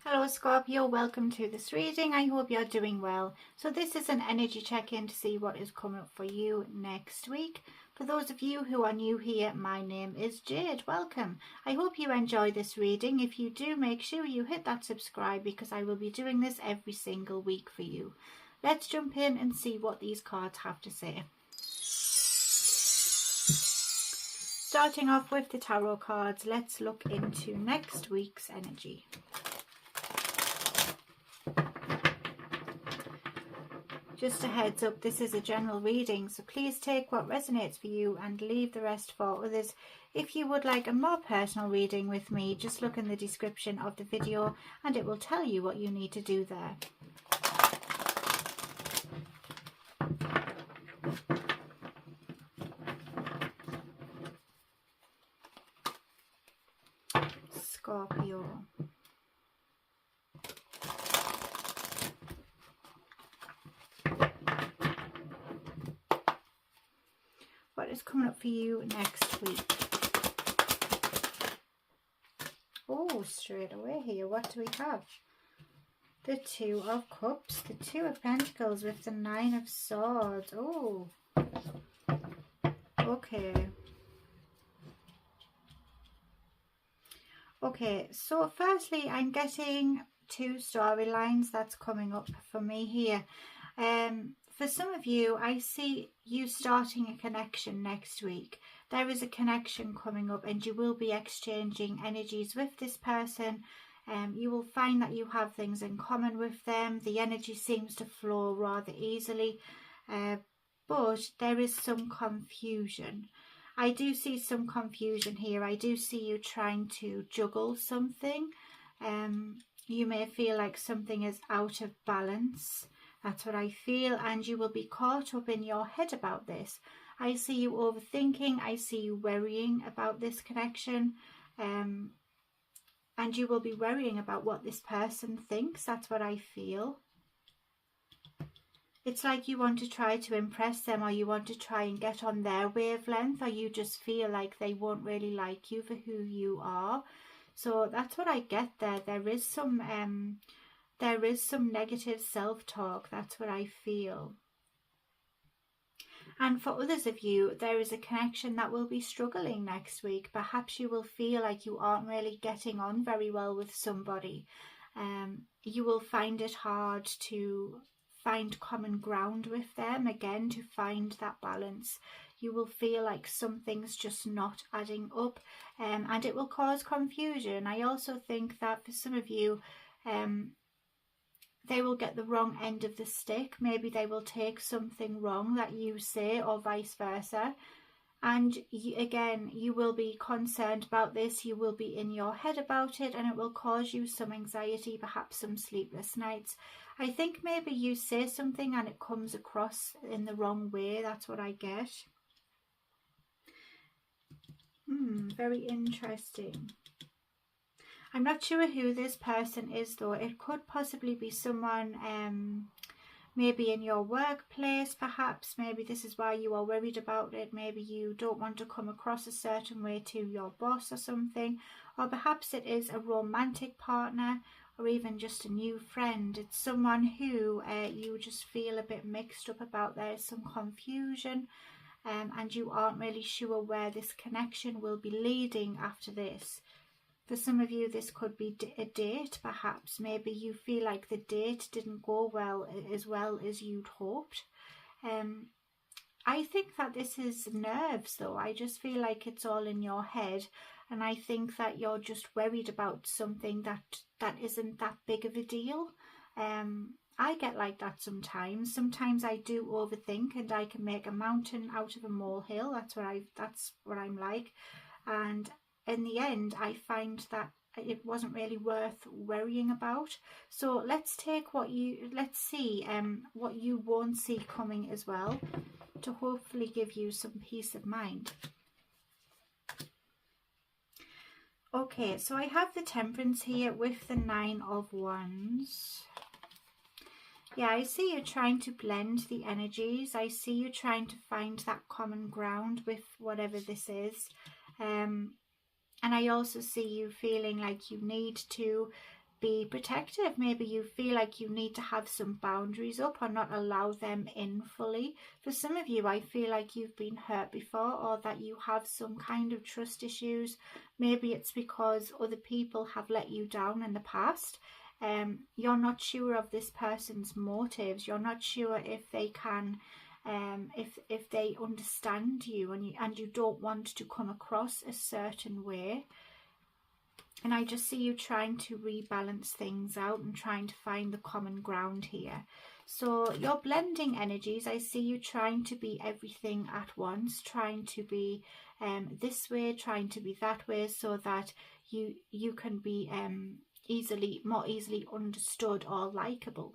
Hello Scorpio, welcome to this reading. I hope you're doing well. So this is an energy check-in to see what is coming up for you next week. For those of you who are new here, my name is Jade. Welcome. I hope you enjoy this reading. If you do, make sure you hit that subscribe because I will be doing this every single week for you. Let's jump in and see what these cards have to say. Starting off with the tarot cards, let's look into next week's energy. Just a heads up, this is a general reading, so please take what resonates for you and leave the rest for others. If you would like a more personal reading with me, just look in the description of the video and it will tell you what you need to do there. Scorpio. What is coming up for you next week? Oh, straight away here, what do we have? The Two of Cups, the Two of Pentacles with the Nine of Swords. Oh, okay. Okay, so firstly, I'm getting two storylines that's coming up for me here. For some of you, I see you starting a connection next week. There is a connection coming up and you will be exchanging energies with this person. You will find that you have things in common with them. The energy seems to flow rather easily, but there is some confusion. I do see some confusion here. I do see you trying to juggle something. You may feel like something is out of balance. That's what I feel, and you will be caught up in your head about this. I see you overthinking. I see you worrying about this connection, and you will be worrying about what this person thinks. That's what I feel. It's like you want to try to impress them, or you want to try and get on their wavelength, or you just feel like they won't really like you for who you are. So that's what I get there. There is some negative self-talk. That's what I feel. And for others of you, there is a connection that will be struggling next week. Perhaps you will feel like you aren't really getting on very well with somebody. You will find it hard to find common ground with them, again, to find that balance. You will feel like something's just not adding up, and it will cause confusion. I also think that for some of you, they will get the wrong end of the stick. Maybe they will take something wrong that you say, or vice versa. And again, you will be concerned about this. You will be in your head about it, and it will cause you some anxiety, perhaps some sleepless nights. I think maybe you say something and it comes across in the wrong way. That's what I get. Very interesting. I'm not sure who this person is though. It could possibly be someone maybe in your workplace, perhaps. Maybe this is why you are worried about it. Maybe you don't want to come across a certain way to your boss or something. Or perhaps it is a romantic partner, or even just a new friend. It's someone who you just feel a bit mixed up about. There's some confusion, and you aren't really sure where this connection will be leading after this. For some of you, this could be a date, perhaps. Maybe you feel like the date didn't go well as you'd hoped. I think that this is nerves, though. I just feel like it's all in your head. And I think that you're just worried about something that isn't that big of a deal. I get like that sometimes. Sometimes I do overthink and I can make a mountain out of a molehill. That's what I'm like. And in the end, I find that it wasn't really worth worrying about. So let's see what you won't see coming as well, to hopefully give you some peace of mind. Okay, so I have the Temperance here with the Nine of Wands. Yeah, I see you trying to blend the energies. I see you trying to find that common ground with whatever this is. And I also see you feeling like you need to be protective. Maybe you feel like you need to have some boundaries up or not allow them in fully. For some of you, I feel like you've been hurt before, or that you have some kind of trust issues. Maybe it's because other people have let you down in the past. You're not sure of this person's motives. You're not sure if they can, if they understand you, and you don't want to come across a certain way. And I just see you trying to rebalance things out and trying to find the common ground here. So you're blending energies. I see you trying to be everything at once, trying to be this way, trying to be that way, so that you can be more easily understood or likable.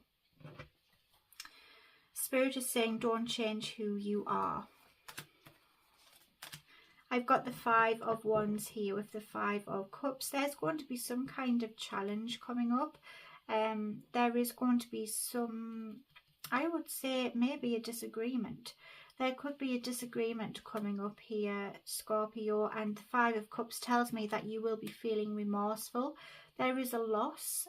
Spirit is saying, don't change who you are. I've got the 5 of Wands here with the 5 of Cups. There's going to be some kind of challenge coming up. There is going to be some, I would say, maybe a disagreement. There could be a disagreement coming up here, Scorpio, and the 5 of Cups tells me that you will be feeling remorseful. There is a loss.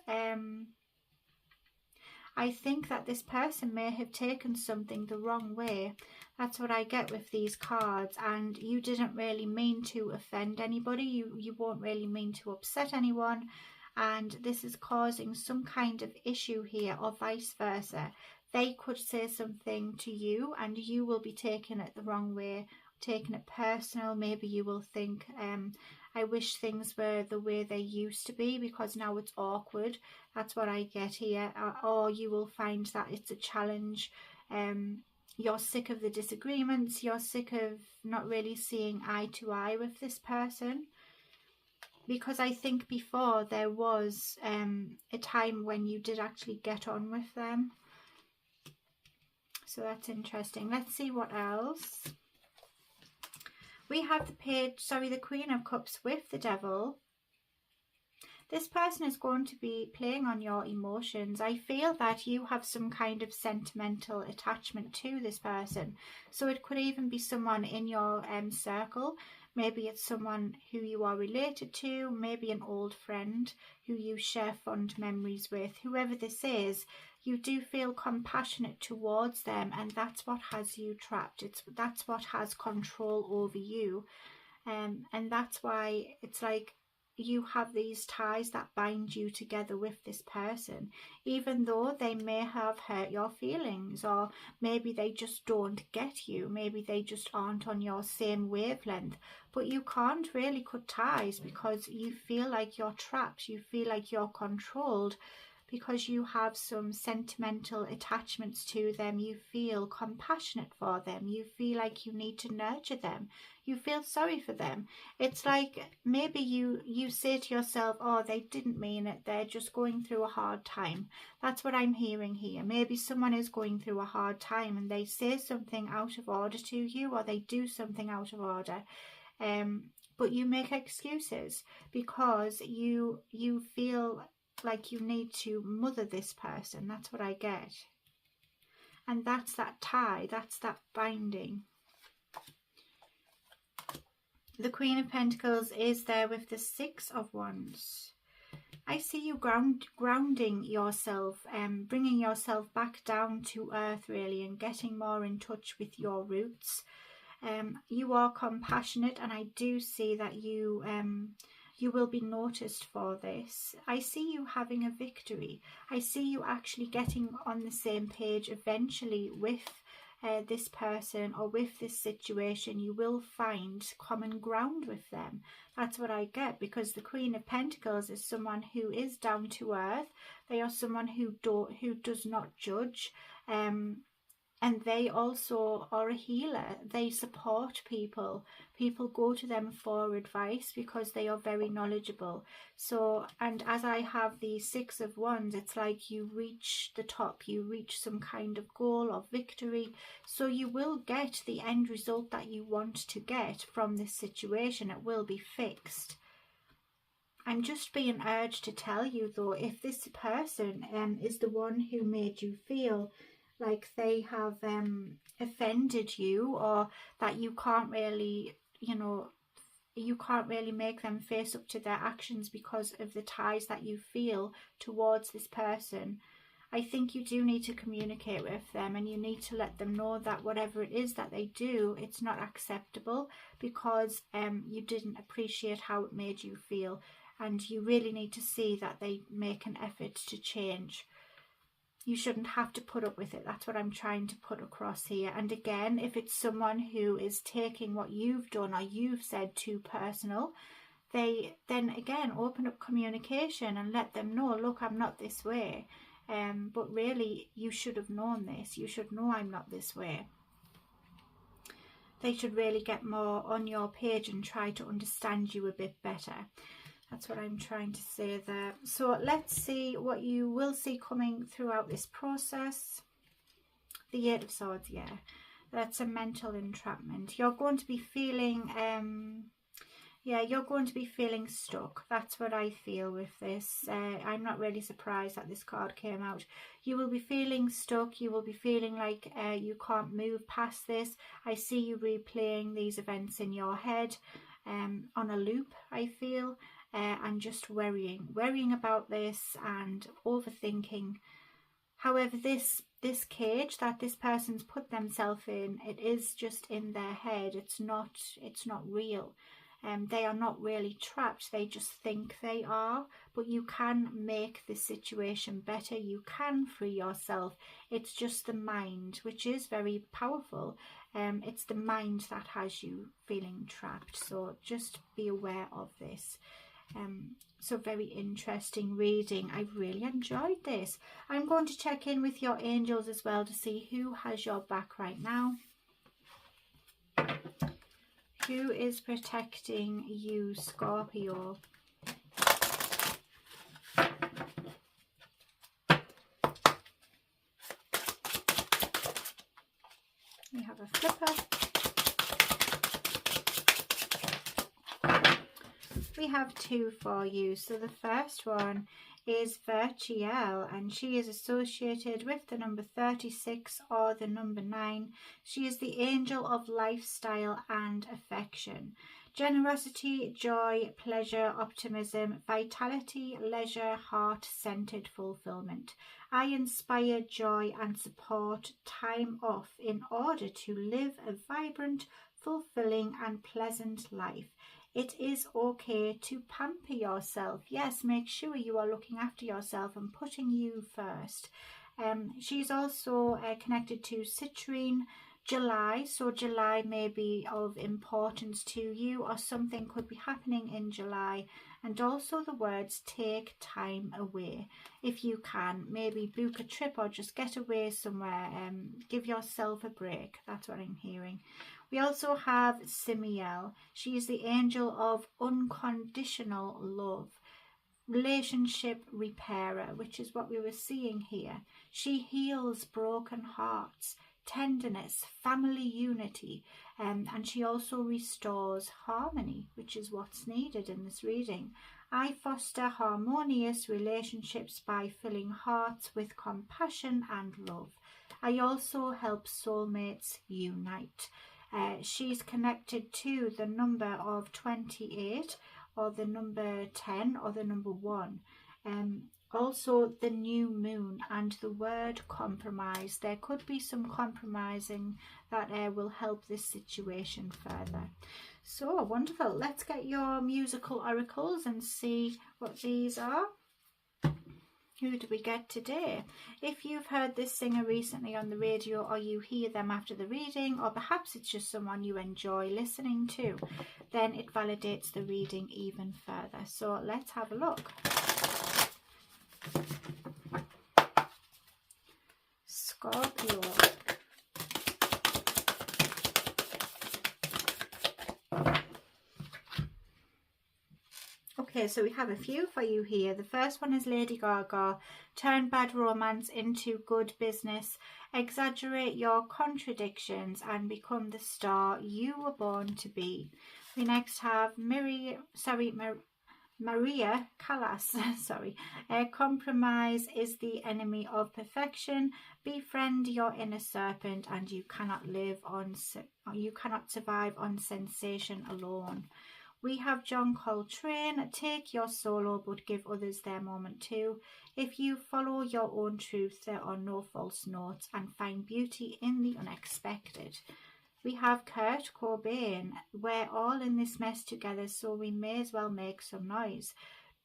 I think that this person may have taken something the wrong way. That's what I get with these cards, and you didn't really mean to offend anybody. You won't really mean to upset anyone, and this is causing some kind of issue here, or vice versa. They could say something to you and you will be taking it the wrong way, taking it personal. Maybe you will think, I wish things were the way they used to be because now it's awkward. That's what I get here. Or you will find that it's a challenge. You're sick of the disagreements. You're sick of not really seeing eye to eye with this person. Because I think before there was a time when you did actually get on with them. So that's interesting. Let's see what else. We have the Queen of Cups with the Devil. This person is going to be playing on your emotions. I feel that you have some kind of sentimental attachment to this person. So it could even be someone in your circle. Maybe it's someone who you are related to, maybe an old friend who you share fond memories with. Whoever this is, you do feel compassionate towards them, and that's what has you trapped. That's what has control over you. And that's why it's like you have these ties that bind you together with this person, even though they may have hurt your feelings, or maybe they just don't get you, maybe they just aren't on your same wavelength. But you can't really cut ties because you feel like you're trapped, you feel like you're controlled, because you have some sentimental attachments to them. You feel compassionate for them, you feel like you need to nurture them, you feel sorry for them. It's like maybe you say to yourself, oh, they didn't mean it, they're just going through a hard time. That's what I'm hearing here. Maybe someone is going through a hard time and they say something out of order to you, or they do something out of order. But you make excuses because you feel like you need to mother this person. That's what I get. And that's that tie, that's that binding. The Queen of Pentacles is there with the 6 of Wands. I see you grounding yourself, bringing yourself back down to earth really, and getting more in touch with your roots. You are compassionate, and I do see that you will be noticed for this. I see you having a victory. I see you actually getting on the same page eventually with this person or with this situation. You will find common ground with them. That's what I get, because the Queen of Pentacles is someone who is down to earth. They are someone who does not judge. And they also are a healer. They support people. People go to them for advice because they are very knowledgeable. So, and as I have the 6 of Wands, it's like you reach the top, you reach some kind of goal or victory. So you will get the end result that you want to get from this situation. It will be fixed. I'm just being urged to tell you though, if this person is the one who made you feel like they have offended you, or that you can't really, you can't really make them face up to their actions because of the ties that you feel towards this person. I think you do need to communicate with them, and you need to let them know that whatever it is that they do, it's not acceptable, because you didn't appreciate how it made you feel, and you really need to see that they make an effort to change. You shouldn't have to put up with it. That's what I'm trying to put across here. And again, if it's someone who is taking what you've done or you've said too personal, then again open up communication and let them know, look, I'm not this way. But really, you should have known this. You should know I'm not this way. They should really get more on your page and try to understand you a bit better. That's what I'm trying to say there. So let's see what you will see coming throughout this process. The Eight of Swords, yeah. That's a mental entrapment. You're going to be feeling... yeah, you're going to be feeling stuck. That's what I feel with this. I'm not really surprised that this card came out. You will be feeling stuck. You will be feeling like you can't move past this. I see you replaying these events in your head on a loop, I feel, and just worrying about this and overthinking. However, this cage that this person's put themselves in, it is just in their head. It's not real. They are not really trapped, they just think they are, but you can make the situation better, you can free yourself. It's just the mind, which is very powerful. It's the mind that has you feeling trapped, so just be aware of this. So very interesting reading. I really enjoyed this. I'm going to check in with your angels as well to see who has your back right now. Who is protecting you, Scorpio? We have a flipper. We have two for you. So the first one is Virtuelle, and she is associated with the number 36 or the number 9. She is the angel of lifestyle and affection. Generosity, joy, pleasure, optimism, vitality, leisure, heart-centered fulfillment. I inspire joy and support time off in order to live a vibrant, fulfilling and pleasant life. It is okay to pamper yourself. Yes, make sure you are looking after yourself and putting you first. She's also connected to citrine, July. So July may be of importance to you, or something could be happening in July. And also the words take time away. If you can, maybe book a trip or just get away somewhere. Give yourself a break. That's what I'm hearing. We also have Simiel. She is the angel of unconditional love, relationship repairer, which is what we were seeing here. She heals broken hearts, tenderness, family unity, and she also restores harmony, which is what's needed in this reading. I foster harmonious relationships by filling hearts with compassion and love. I also help soulmates unite. She's connected to the number of 28 or the number 10 or the number 1. Also the new moon and the word compromise. There could be some compromising that will help this situation further. So wonderful. Let's get your musical oracles and see what these are. Who do we get today? If you've heard this singer recently on the radio, or you hear them after the reading, or perhaps it's just someone you enjoy listening to, then it validates the reading even further. So let's have a look. Scorpio. Okay, so we have a few for you here. The first one is Lady Gaga. Turn bad romance into good business. Exaggerate your contradictions and become the star you were born to be. We next have Maria Callas. Sorry. Compromise is the enemy of perfection. Befriend your inner serpent, and you cannot survive on sensation alone. We have John Coltrane, take your solo but give others their moment too. If you follow your own truth, there are no false notes, and find beauty in the unexpected. We have Kurt Cobain, we're all in this mess together, so we may as well make some noise.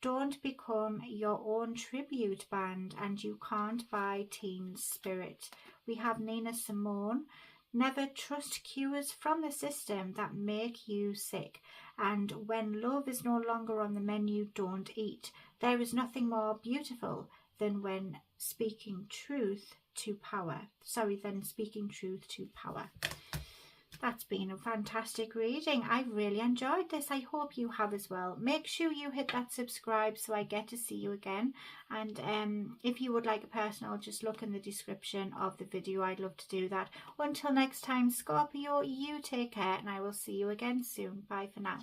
Don't become your own tribute band, and you can't buy teen spirit. We have Nina Simone, never trust cures from the system that make you sick. And when love is no longer on the menu, don't eat. There is nothing more beautiful than when speaking truth to power. Than speaking truth to power. That's been a fantastic reading. I've really enjoyed this. I hope you have as well. Make sure you hit that subscribe so I get to see you again. And if you would like a personal, just look in the description of the video. I'd love to do that. Until next time, Scorpio, you take care, and I will see you again soon. Bye for now.